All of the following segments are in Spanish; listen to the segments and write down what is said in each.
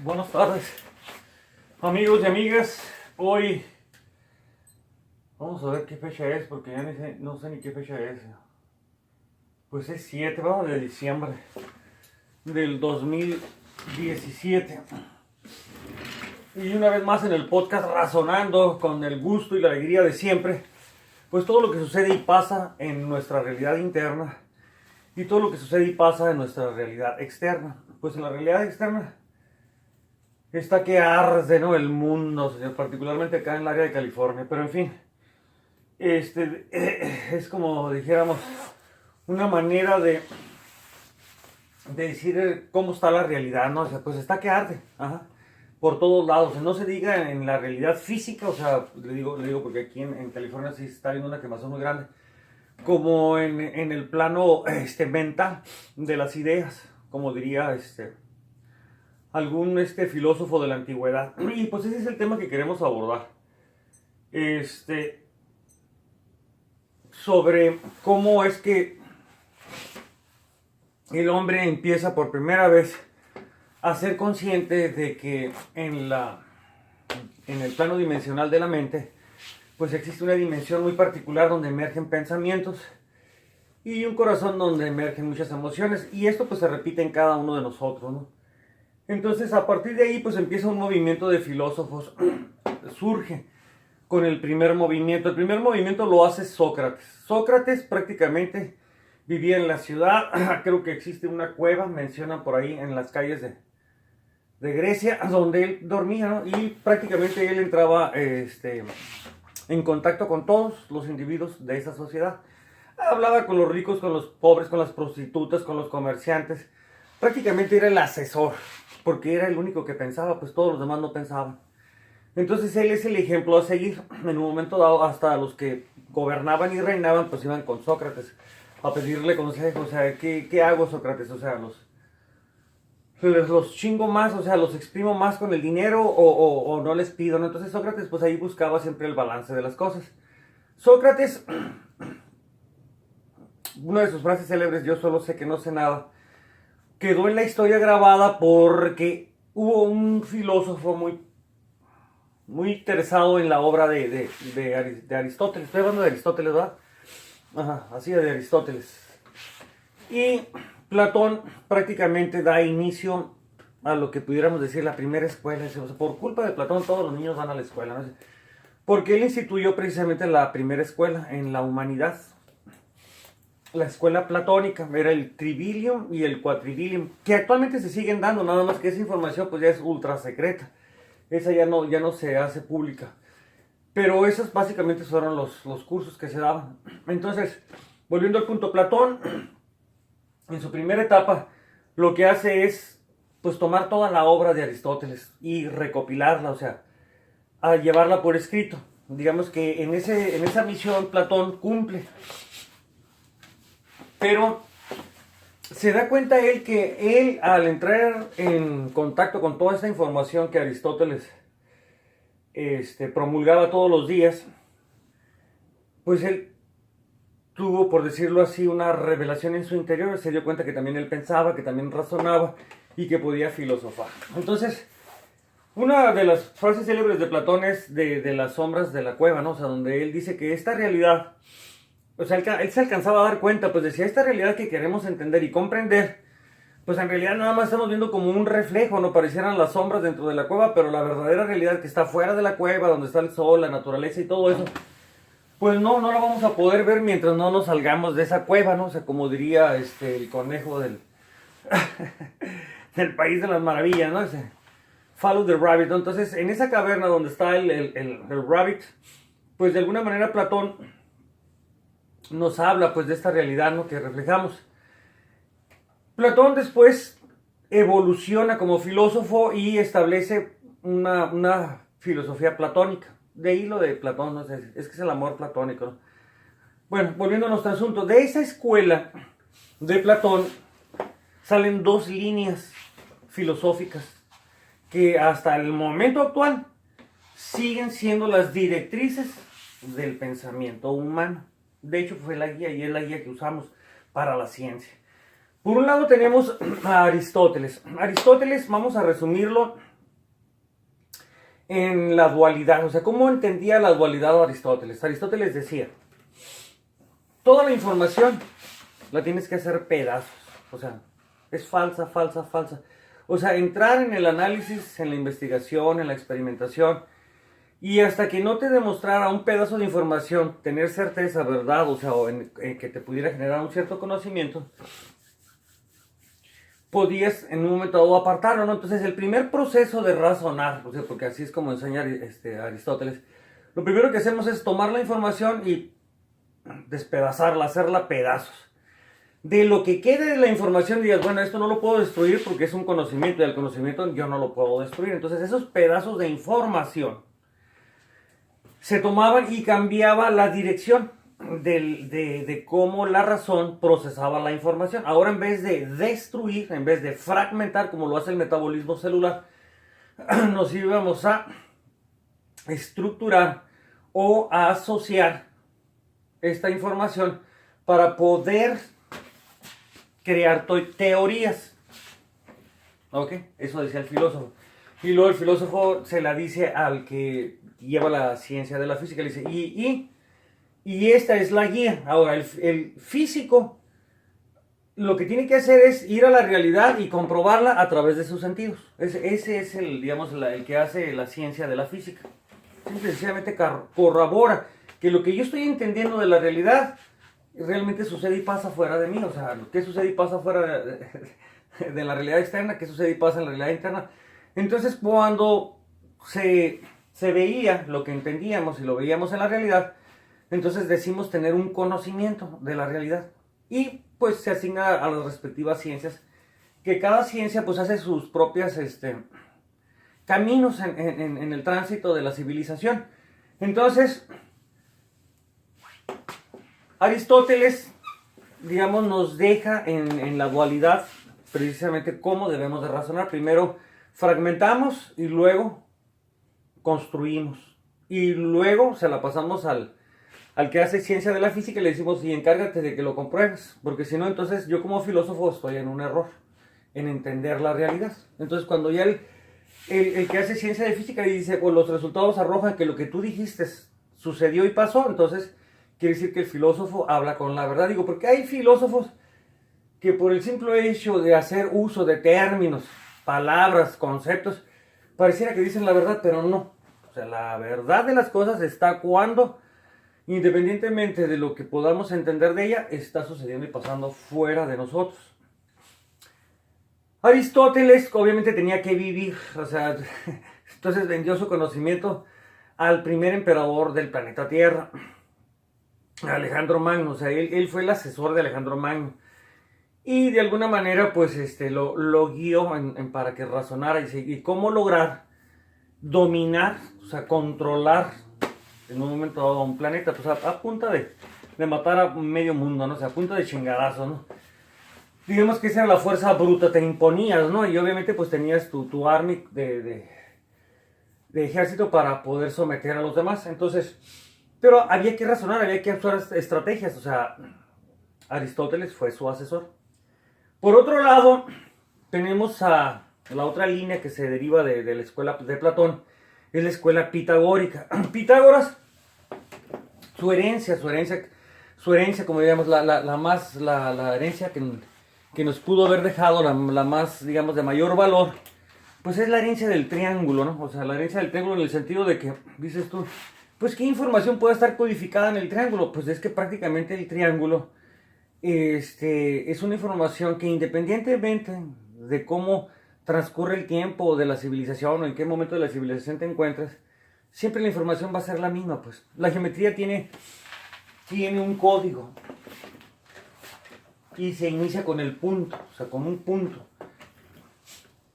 Buenas tardes, amigos y amigas. Hoy vamos a ver qué fecha es, porque ya no sé ni qué fecha es. Pues es 7, ¿verdad? De diciembre del 2017. Y una vez más en el podcast Razonando con el gusto y la alegría de siempre. Pues todo lo que sucede y pasa en nuestra realidad interna y todo lo que sucede y pasa en nuestra realidad externa. Pues en la realidad externa está que arde, ¿no? El mundo, señor, particularmente acá en el área de California. Pero en fin, es como dijéramos una manera de decir cómo está la realidad, ¿no? O sea, pues está que arde, ajá, por todos lados. No se diga en la realidad física, o sea, le digo porque aquí en California sí está habiendo una quemazón muy grande, como en el plano mental de las ideas, como diría algún filósofo de la antigüedad. Y pues ese es el tema que queremos abordar. Sobre cómo es que el hombre empieza por primera vez a ser consciente de que en el plano dimensional de la mente, pues existe una dimensión muy particular donde emergen pensamientos y un corazón donde emergen muchas emociones, y esto pues se repite en cada uno de nosotros, ¿no? Entonces, a partir de ahí, pues empieza un movimiento de filósofos. Surge con el primer movimiento. El primer movimiento lo hace Sócrates. Sócrates prácticamente vivía en la ciudad. Creo que existe una cueva, mencionan por ahí en las calles de Grecia, donde él dormía, ¿no? Y prácticamente él entraba en contacto con todos los individuos de esa sociedad. Hablaba con los ricos, con los pobres, con las prostitutas, con los comerciantes. Prácticamente era el asesor, porque era el único que pensaba, pues todos los demás no pensaban. Entonces él es el ejemplo a seguir. En un momento dado, hasta los que gobernaban y reinaban, pues iban con Sócrates a pedirle consejo. O sea, ¿qué hago, Sócrates? O sea, los chingo más, o sea, los exprimo más con el dinero o no les pido, ¿no? Entonces Sócrates, pues ahí buscaba siempre el balance de las cosas. Sócrates, una de sus frases célebres, yo solo sé que no sé nada, quedó en la historia grabada porque hubo un filósofo muy interesado en la obra de Aristóteles. Estoy hablando de Aristóteles, ¿verdad? Ajá, así de Aristóteles. Y Platón prácticamente da inicio a lo que pudiéramos decir la primera escuela. O sea, por culpa de Platón todos los niños van a la escuela, ¿no? Porque él instituyó precisamente la primera escuela en la humanidad. La escuela platónica era el tribilium y el quadribilium, que actualmente se siguen dando, nada más que esa información pues ya es ultra secreta. Esa ya no se hace pública. Pero esos básicamente fueron los cursos que se daban. Entonces, volviendo al punto, Platón, en su primera etapa, lo que hace es pues tomar toda la obra de Aristóteles y recopilarla, o sea, a llevarla por escrito. Digamos que en esa misión Platón cumple. Pero se da cuenta él que él, al entrar en contacto con toda esta información que Aristóteles promulgaba todos los días, pues él tuvo, por decirlo así, una revelación en su interior. Se dio cuenta que también él pensaba, que también razonaba y que podía filosofar. Entonces, una de las frases célebres de Platón es de las sombras de la cueva, ¿no? O sea, donde él dice que esta realidad, o sea, él se alcanzaba a dar cuenta, pues decía, esta realidad que queremos entender y comprender, pues en realidad nada más estamos viendo como un reflejo, no parecieran las sombras dentro de la cueva, pero la verdadera realidad que está fuera de la cueva, donde está el sol, la naturaleza y todo eso, pues no la vamos a poder ver mientras no nos salgamos de esa cueva, ¿no? O sea, como diría el conejo del País de las Maravillas, ¿no? Follow the rabbit, ¿no? Entonces, en esa caverna donde está el rabbit, pues de alguna manera Platón nos habla pues de esta realidad, ¿no?, que reflejamos. Platón después evoluciona como filósofo y establece una filosofía platónica. De ahí lo de Platón, ¿no? Es que es el amor platónico, ¿no? Bueno, volviendo a nuestro asunto, de esa escuela de Platón salen dos líneas filosóficas que hasta el momento actual siguen siendo las directrices del pensamiento humano. De hecho, fue la guía y es la guía que usamos para la ciencia. Por un lado tenemos a Aristóteles. Aristóteles, vamos a resumirlo en la dualidad. O sea, ¿cómo entendía la dualidad Aristóteles? Aristóteles decía, toda la información la tienes que hacer pedazos. O sea, es falsa, falsa, falsa. O sea, entrar en el análisis, en la investigación, en la experimentación, y hasta que no te demostrara un pedazo de información, tener certeza, verdad, o sea, en que te pudiera generar un cierto conocimiento, podías en un momento dado apartarlo, ¿no? Entonces, el primer proceso de razonar, o sea, porque así es como enseña Aristóteles, lo primero que hacemos es tomar la información y despedazarla, hacerla pedazos. De lo que quede de la información digas, bueno, esto no lo puedo destruir porque es un conocimiento y el conocimiento yo no lo puedo destruir. Entonces, esos pedazos de información se tomaban y cambiaba la dirección de cómo la razón procesaba la información. Ahora, en vez de destruir, en vez de fragmentar, como lo hace el metabolismo celular, nos íbamos a estructurar o a asociar esta información para poder crear teorías. ¿Ok? Eso decía el filósofo. Y luego el filósofo se la dice al que lleva la ciencia de la física. Le dice, y esta es la guía. Ahora, el físico lo que tiene que hacer es ir a la realidad y comprobarla a través de sus sentidos. Ese es digamos, el que hace la ciencia de la física. Sencillamente corrobora que lo que yo estoy entendiendo de la realidad realmente sucede y pasa fuera de mí. O sea, ¿qué sucede y pasa fuera de la realidad externa? ¿Qué sucede y pasa en la realidad interna? Entonces, cuando se veía lo que entendíamos y lo veíamos en la realidad, entonces decimos tener un conocimiento de la realidad. Y pues se asigna a las respectivas ciencias, que cada ciencia pues hace sus propias caminos en el tránsito de la civilización. Entonces, Aristóteles, digamos, nos deja en la dualidad precisamente cómo debemos de razonar. Primero fragmentamos y luego construimos. Y luego se la pasamos al que hace ciencia de la física y le decimos, y encárgate de que lo compruebes. Porque si no, entonces yo como filósofo estoy en un error en entender la realidad. Entonces cuando ya el que hace ciencia de física dice, pues los resultados arrojan que lo que tú dijiste sucedió y pasó, entonces quiere decir que el filósofo habla con la verdad. Digo, porque hay filósofos que por el simple hecho de hacer uso de términos, palabras, conceptos, pareciera que dicen la verdad, pero no. O sea, la verdad de las cosas está cuando, independientemente de lo que podamos entender de ella, está sucediendo y pasando fuera de nosotros. Aristóteles obviamente tenía que vivir, o sea, entonces vendió su conocimiento al primer emperador del planeta Tierra, Alejandro Magno. O sea, él fue el asesor de Alejandro Magno. Y de alguna manera, pues, lo guió para que razonara y cómo lograr dominar, o sea, controlar en un momento dado a un planeta, pues a punta de matar a medio mundo, ¿no? O sea, a punta de chingadazo, ¿no? Digamos que esa era la fuerza bruta, te imponías, ¿no? Y obviamente pues tenías tu army de ejército para poder someter a los demás. Entonces, pero había que razonar, había que usar estrategias. O sea, Aristóteles fue su asesor. Por otro lado, tenemos a la otra línea que se deriva de la escuela de Platón, es la escuela pitagórica. Pitágoras, su herencia, como diríamos, la herencia que nos pudo haber dejado, la más, digamos, de mayor valor, pues es la herencia del triángulo, ¿no? O sea, la herencia del triángulo en el sentido de que, dices tú, pues ¿qué información puede estar codificada en el triángulo? Pues es que prácticamente el triángulo es una información que, independientemente de cómo transcurre el tiempo o de la civilización o en qué momento de la civilización te encuentres, siempre la información va a ser la misma, pues. La geometría tiene un código y se inicia con el punto, o sea, con un punto.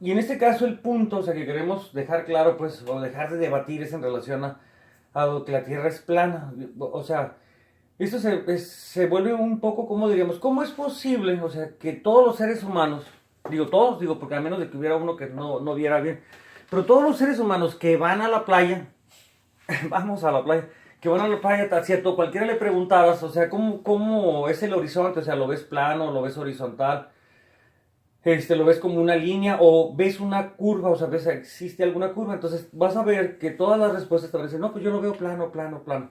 Y en este caso el punto, o sea, que queremos dejar claro, pues, o dejar de debatir es en relación a lo que la Tierra es plana. O sea, esto se vuelve un poco, como diríamos, ¿cómo es posible, o sea, que todos los seres humanos, digo todos, porque a menos de que hubiera uno que no viera bien, pero todos los seres humanos que van a la playa, vamos a la playa, que van a la playa, cierto, cualquiera le preguntabas, o sea, ¿cómo es el horizonte? O sea, ¿lo ves plano, lo ves horizontal? lo ves como una línea o ves una curva, o sea, ves, existe alguna curva, entonces vas a ver que todas las respuestas te van a decir, no, pues yo lo veo plano, plano, plano.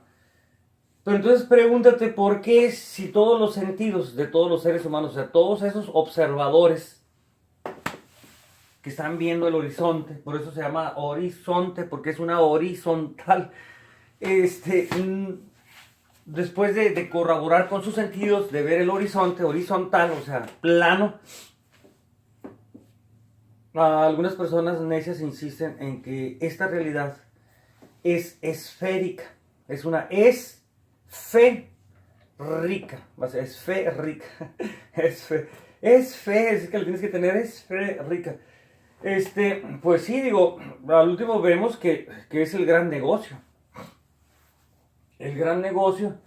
Pero entonces pregúntate por qué si todos los sentidos de todos los seres humanos, o sea, todos esos observadores que están viendo el horizonte, por eso se llama horizonte, porque es una horizontal, después de corroborar con sus sentidos, de ver el horizonte horizontal, o sea, plano, algunas personas necias insisten en que esta realidad es esférica, es una esférica, esférica, es que lo tienes que tener esférica. Pues sí, digo, al último vemos que es el gran negocio. El gran negocio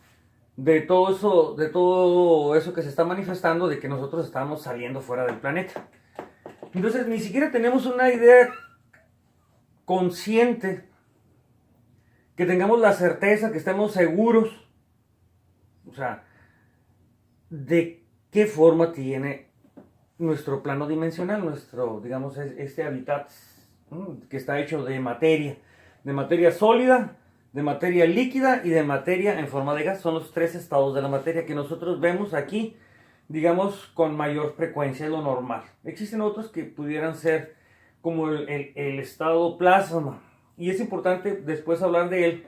de todo eso que se está manifestando, de que nosotros estamos saliendo fuera del planeta. Entonces, ni siquiera tenemos una idea consciente, que tengamos la certeza, que estemos seguros, o sea, de qué forma tiene nuestro plano dimensional, nuestro, digamos, este hábitat que está hecho de materia sólida, de materia líquida y de materia en forma de gas. Son los tres estados de la materia que nosotros vemos aquí, digamos, con mayor frecuencia de lo normal. Existen otros que pudieran ser como el estado plasma, y es importante después hablar de él,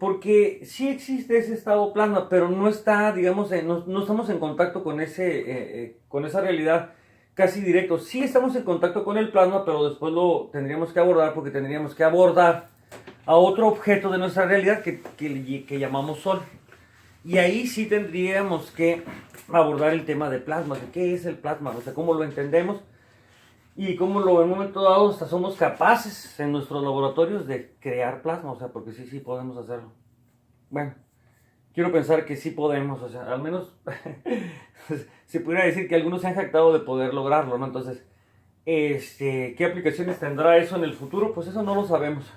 porque sí existe ese estado plasma, pero no está, digamos, no estamos en contacto con esa realidad casi directo. Sí estamos en contacto con el plasma, pero después lo tendríamos que abordar, porque tendríamos que abordar a otro objeto de nuestra realidad que llamamos Sol. Y ahí sí tendríamos que abordar el tema de plasma, de qué es el plasma, o sea, cómo lo entendemos y cómo en un momento dado hasta somos capaces en nuestros laboratorios de crear plasma, o sea, porque sí podemos hacerlo. Bueno, quiero pensar que sí podemos, o sea, al menos se pudiera decir que algunos se han jactado de poder lograrlo, ¿no? Entonces, ¿qué aplicaciones tendrá eso en el futuro? Pues eso no lo sabemos.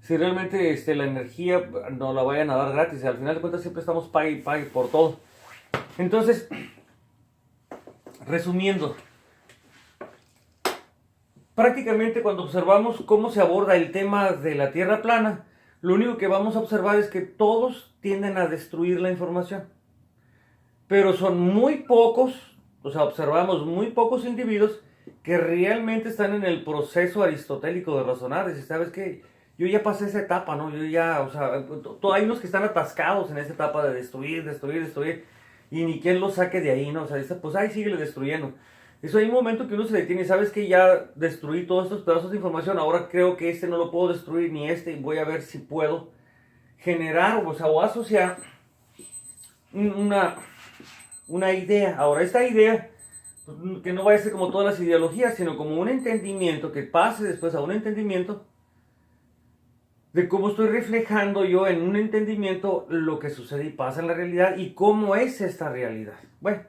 Si realmente la energía nos la vayan a dar gratis, al final de cuentas siempre estamos pague y pague por todo. Entonces, resumiendo, prácticamente cuando observamos cómo se aborda el tema de la Tierra plana, lo único que vamos a observar es que todos tienden a destruir la información. Pero son muy pocos, o sea, observamos muy pocos individuos que realmente están en el proceso aristotélico de razonar. Y sabes que yo ya pasé esa etapa, ¿no? Yo ya, o sea, hay unos que están atascados en esa etapa de destruir, y ni quien los saque de ahí, ¿no? O sea, dice, pues ahí síguele destruyendo. Eso hay un momento que uno se detiene y sabes que ya destruí todos estos pedazos de información, ahora creo que no lo puedo destruir ni y voy a ver si puedo generar, o sea, o asociar una idea. Ahora, esta idea, que no vaya a ser como todas las ideologías, sino como un entendimiento, que pase después a un entendimiento de cómo estoy reflejando yo en un entendimiento lo que sucede y pasa en la realidad y cómo es esta realidad. Bueno,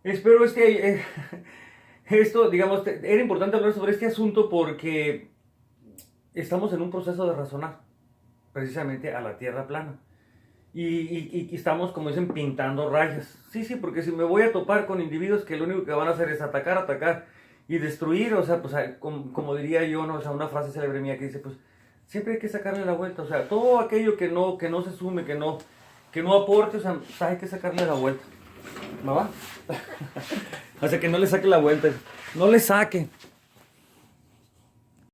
espero esto, digamos, era importante hablar sobre este asunto porque estamos en un proceso de razonar precisamente a la Tierra plana. Y estamos, como dicen, pintando rayas. Sí, porque si me voy a topar con individuos que lo único que van a hacer es atacar y destruir, o sea, pues como diría yo, ¿no? O sea, una frase célebre mía que dice, pues, siempre hay que sacarle la vuelta, o sea, todo aquello que no se sume, que no aporte, o sea, hay que sacarle la vuelta. ¿No va? O sea, que no le saque la vuelta, no le saque.